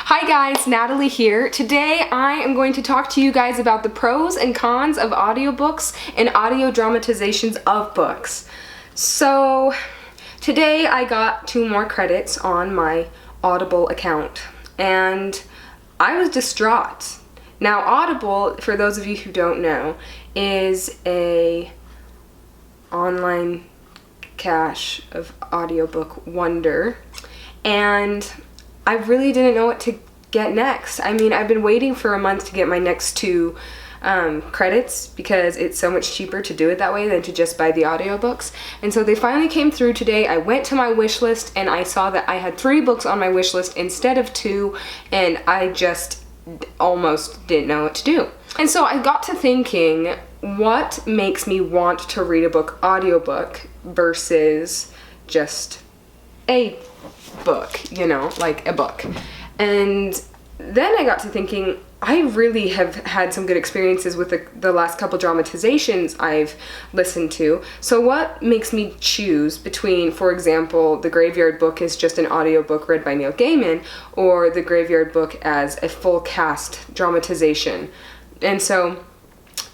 Hi guys, Natalie here. Today I am going to talk to you guys about the pros and cons of audiobooks and audio dramatizations of books. So today I got 2 more credits on my Audible account and I was distraught. Now Audible, for those of you who don't know, is a online cache of audiobook wonder, and I really didn't know what to get next. I mean, I've been waiting for a month to get my next 2 credits because it's so much cheaper to do it that way than to just buy the audiobooks. And so they finally came through today. I went to my wish list and I saw that I had 3 books on my wish list instead of 2, and I just almost didn't know what to do. And so I got to thinking, what makes me want to read a book audiobook versus just a book, you know, like a book. And then I got to thinking, I really have had some good experiences with the last couple dramatizations I've listened to. So what makes me choose between, for example, The Graveyard Book is just an audiobook read by Neil Gaiman, or The Graveyard Book as a full cast dramatization? And so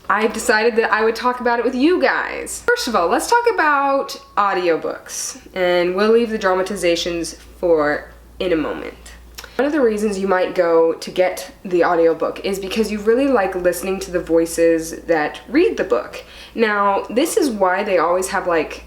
I decided that I would talk about it with you guys. First of all, let's talk about audiobooks, and we'll leave the dramatizations for in a moment. One of the reasons you might go to get the audiobook is because you really like listening to the voices that read the book. Now, this is why they always have like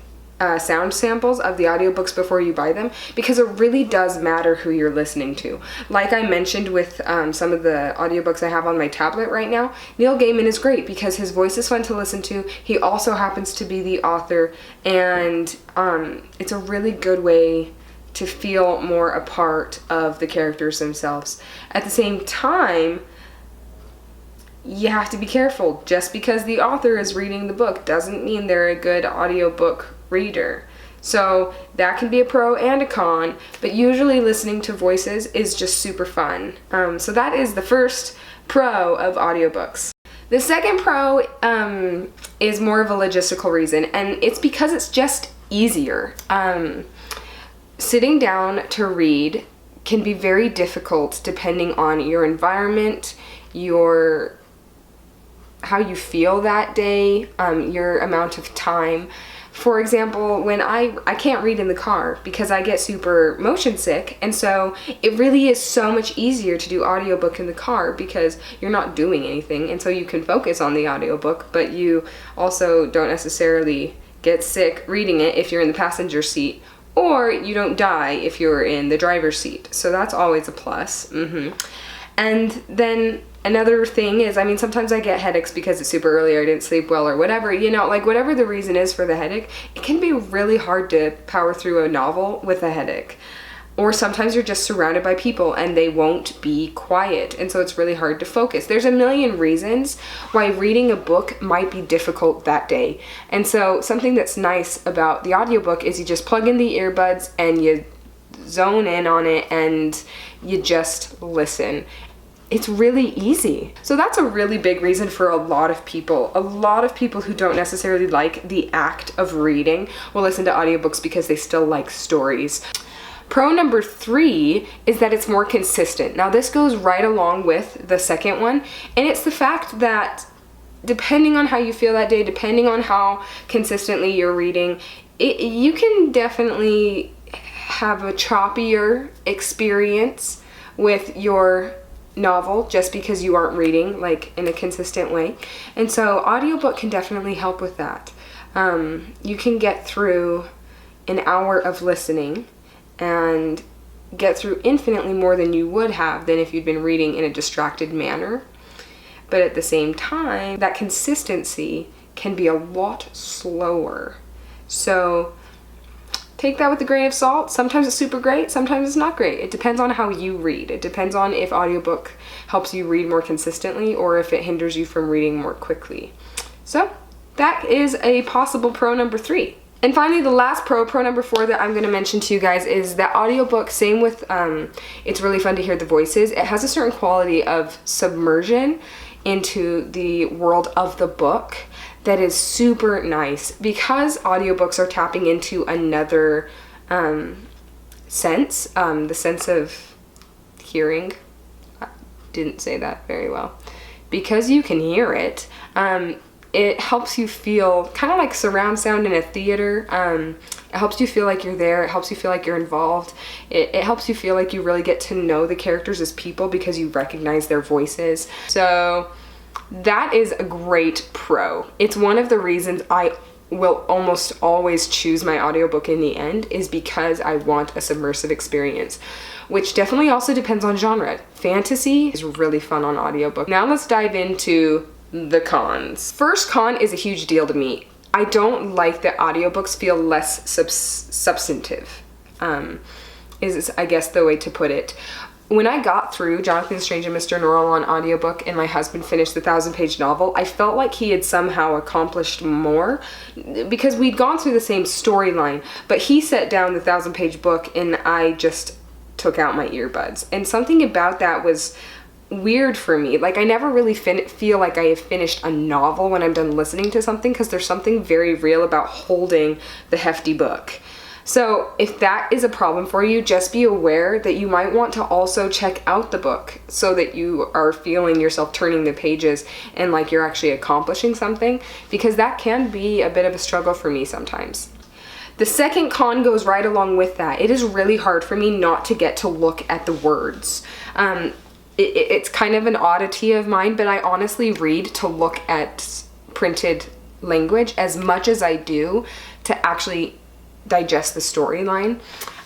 sound samples of the audiobooks before you buy them, because it really does matter who you're listening to. Like I mentioned with some of the audiobooks I have on my tablet right now, Neil Gaiman is great because his voice is fun to listen to. He also happens to be the author, and it's a really good way to feel more a part of the characters themselves. At the same time, you have to be careful. Just because the author is reading the book doesn't mean they're a good audiobook reader. So that can be a pro and a con, but usually listening to voices is just super fun. So that is the first pro of audiobooks. The second pro is more of a logistical reason, and it's because it's just easier. Sitting down to read can be very difficult depending on your environment, how you feel that day, your amount of time. For example, when I can't read in the car because I get super motion sick, and so it really is so much easier to do audiobook in the car because you're not doing anything, and so you can focus on the audiobook, but you also don't necessarily get sick reading it if you're in the passenger seat, or you don't die if you're in the driver's seat. So that's always a plus. And then another thing is, I mean, sometimes I get headaches because it's super early or I didn't sleep well or whatever, you know, like whatever the reason is for the headache, it can be really hard to power through a novel with a headache. Or sometimes you're just surrounded by people and they won't be quiet, and so it's really hard to focus. There's a million reasons why reading a book might be difficult that day. And so something that's nice about the audiobook is you just plug in the earbuds and you zone in on it and you just listen. It's really easy. So that's a really big reason for a lot of people. A lot of people who don't necessarily like the act of reading will listen to audiobooks because they still like stories. Pro number 3 is that it's more consistent. Now this goes right along with the second one, and it's the fact that depending on how you feel that day, depending on how consistently you're reading, you can definitely have a choppier experience with your novel just because you aren't reading like in a consistent way. And so audiobook can definitely help with that. You can get through an hour of listening and get through infinitely more than you would have than if you'd been reading in a distracted manner. But at the same time, that consistency can be a lot slower. So take that with a grain of salt. Sometimes it's super great, sometimes it's not great. It depends on how you read. It depends on if audiobook helps you read more consistently or if it hinders you from reading more quickly. So that is a possible pro number 3. And finally, the last pro number 4 that I'm going to mention to you guys is that audiobook, same with, it's really fun to hear the voices. It has a certain quality of submersion into the world of the book that is super nice. Because audiobooks are tapping into another sense, the sense of hearing, didn't say that very well. Because you can hear it, it helps you feel kind of like surround sound in a theater. It helps you feel like you're there. It helps you feel like you're involved. It helps you feel like you really get to know the characters as people because you recognize their voices. So that is a great pro. It's one of the reasons I will almost always choose my audiobook in the end, is because I want a submersive experience, which definitely also depends on genre. Fantasy is really fun on audiobook. Now let's dive into the cons. First con is a huge deal to me. I don't like that audiobooks feel less substantive, is I guess the way to put it. When I got through Jonathan Strange and Mr. Norrell on audiobook and my husband finished the 1,000-page novel, I felt like he had somehow accomplished more because we'd gone through the same storyline, but he set down the 1,000-page book and I just took out my earbuds. And something about that was weird for me. Like, I never really feel like I have finished a novel when I'm done listening to something, because there's something very real about holding the hefty book. So if that is a problem for you, just be aware that you might want to also check out the book so that you are feeling yourself turning the pages and like you're actually accomplishing something, because that can be a bit of a struggle for me sometimes. The second con goes right along with that. It is really hard for me not to get to look at the words. It's kind of an oddity of mine, but I honestly read to look at printed language as much as I do to actually digest the storyline.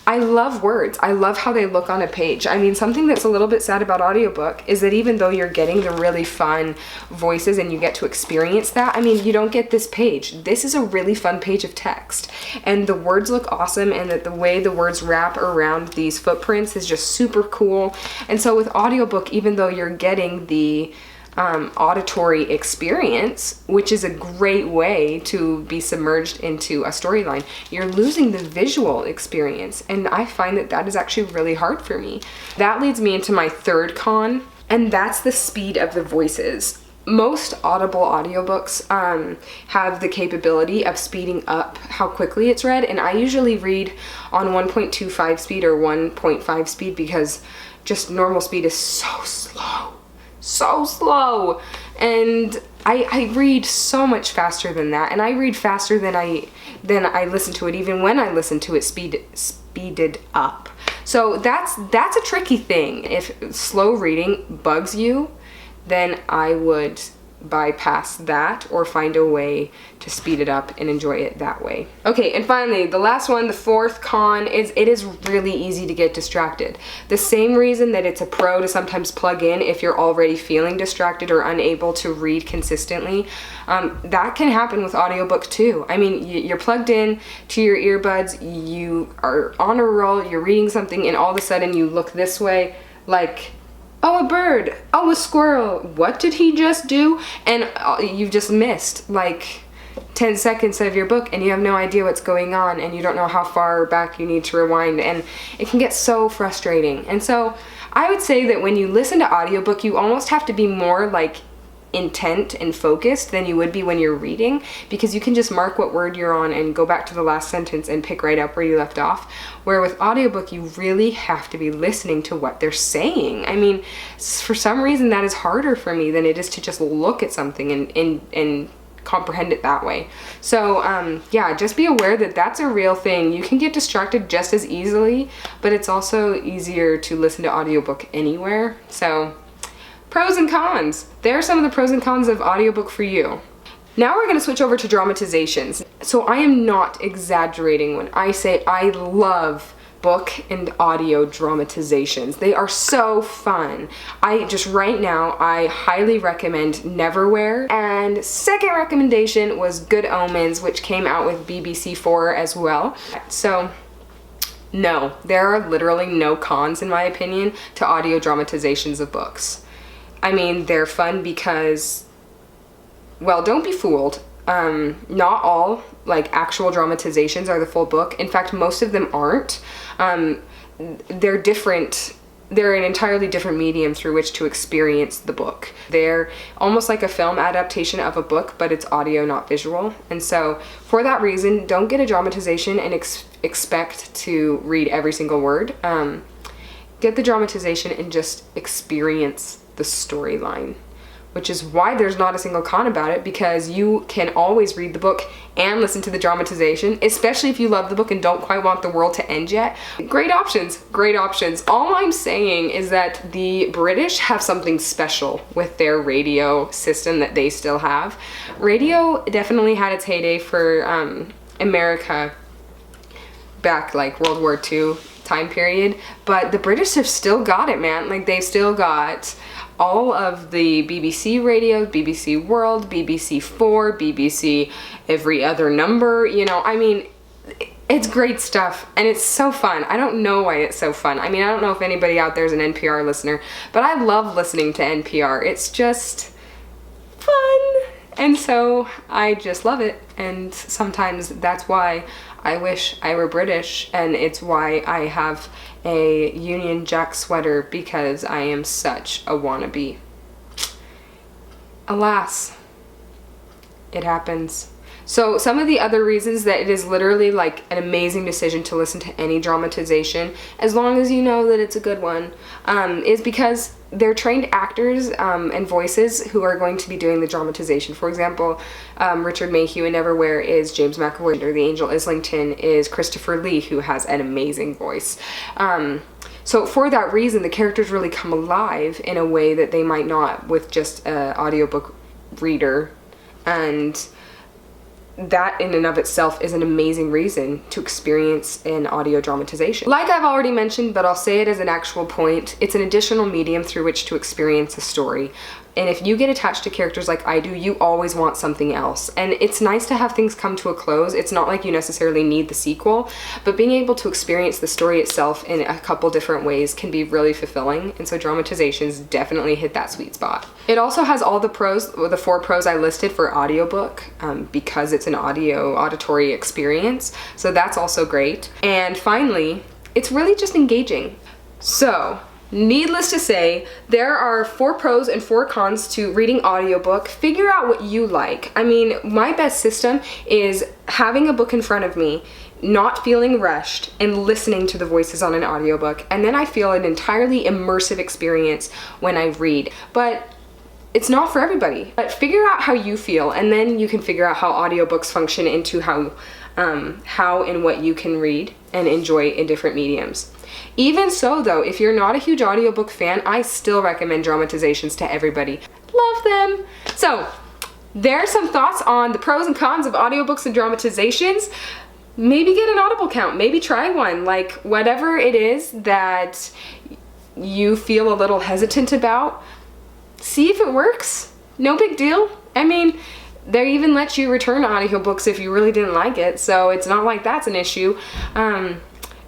I love words. I love how they look on a page. I mean, something that's a little bit sad about audiobook is that even though you're getting the really fun voices and you get to experience that, I mean, you don't get this page. This is a really fun page of text, and the words look awesome, and that the way the words wrap around these footprints is just super cool. And so with audiobook, even though you're getting the auditory experience, which is a great way to be submerged into a storyline, you're losing the visual experience, and I find that that is actually really hard for me. That leads me into my third con, and that's the speed of the voices. Most Audible audiobooks have the capability of speeding up how quickly it's read, and I usually read on 1.25 speed or 1.5 speed because just normal speed is so slow, and I read so much faster than that, and I read faster than I listen to it, even when I listen to it speeded up. So that's a tricky thing. If slow reading bugs you, then I would bypass that or find a way to speed it up and enjoy it that way. Okay, and finally, the last one, the fourth con, is it is really easy to get distracted. The same reason that it's a pro to sometimes plug in if you're already feeling distracted or unable to read consistently, that can happen with audiobook too. I mean, you're plugged in to your earbuds, you are on a roll, you're reading something, and all of a sudden you look this way like, oh, a bird, oh, a squirrel, what did he just do? And you've just missed like 10 seconds of your book, and you have no idea what's going on, and you don't know how far back you need to rewind, and it can get so frustrating. And so I would say that when you listen to audiobook, you almost have to be more like intent and focused than you would be when you're reading, because you can just mark what word you're on and go back to the last sentence and pick right up where you left off. Where with audiobook, you really have to be listening to what they're saying. I mean, for some reason that is harder for me than it is to just look at something and comprehend it that way. So yeah, just be aware that that's a real thing. You can get distracted just as easily, but it's also easier to listen to audiobook anywhere. So pros and cons. There are some of the pros and cons of audiobook for you. Now we're going to switch over to dramatizations. So I am not exaggerating when I say I love book and audio dramatizations. They are so fun. Right now, I highly recommend Neverwhere. And second recommendation was Good Omens, which came out with BBC4 as well. So no, there are literally no cons, in my opinion, to audio dramatizations of books. I mean, they're fun because, well, don't be fooled. Not all, like, actual dramatizations are the full book. In fact, most of them aren't. They're different. They're an entirely different medium through which to experience the book. They're almost like a film adaptation of a book, but it's audio, not visual. And so, for that reason, don't get a dramatization and expect to read every single word. Get the dramatization and just experience the storyline, which is why there's not a single con about it, because you can always read the book and listen to the dramatization, especially if you love the book and don't quite want the world to end yet. Great options, great options. All I'm saying is that the British have something special with their radio system that they still have. Radio definitely had its heyday for America back like World War II time period, but the British have still got it, man. Like, they've still got all of the BBC radio, BBC World, BBC 4, BBC every other number, you know, I mean, it's great stuff, and it's so fun. I don't know why it's so fun. I mean, I don't know if anybody out there is an NPR listener, but I love listening to NPR. It's just fun, and so I just love it, and sometimes that's why I wish I were British, and it's why I have a Union Jack sweater, because I am such a wannabe. Alas, it happens. So some of the other reasons that it is literally like an amazing decision to listen to any dramatization, as long as you know that it's a good one, is because they're trained actors and voices who are going to be doing the dramatization. For example, Richard Mayhew in Everywhere is James McAvoy, or the Angel Islington is Christopher Lee, who has an amazing voice. So for that reason, the characters really come alive in a way that they might not with just an audiobook reader, and that in and of itself is an amazing reason to experience an audio dramatization. Like I've already mentioned, but I'll say it as an actual point, it's an additional medium through which to experience a story. And if you get attached to characters like I do, you always want something else. And it's nice to have things come to a close. It's not like you necessarily need the sequel, but being able to experience the story itself in a couple different ways can be really fulfilling. And so dramatizations definitely hit that sweet spot. It also has all the pros, the 4 pros I listed for audiobook, because it's an auditory experience. So that's also great. And finally, it's really just engaging. So, needless to say, there are 4 pros and 4 cons to reading audiobook. Figure out what you like. I mean, my best system is having a book in front of me, not feeling rushed, and listening to the voices on an audiobook. And then I feel an entirely immersive experience when I read. But it's not for everybody. But figure out how you feel, and then you can figure out how audiobooks function into how and what you can read and enjoy in different mediums. Even so though, if you're not a huge audiobook fan, I still recommend dramatizations to everybody. Love them! So, there are some thoughts on the pros and cons of audiobooks and dramatizations. Maybe get an Audible account, maybe try one, like whatever it is that you feel a little hesitant about, see if it works. No big deal. I mean, they even let you return audiobooks if you really didn't like it, so it's not like that's an issue.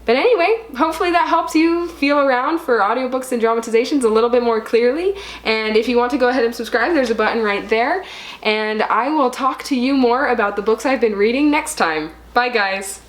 But anyway, hopefully that helps you feel around for audiobooks and dramatizations a little bit more clearly. And if you want to go ahead and subscribe, there's a button right there. And I will talk to you more about the books I've been reading next time. Bye, guys.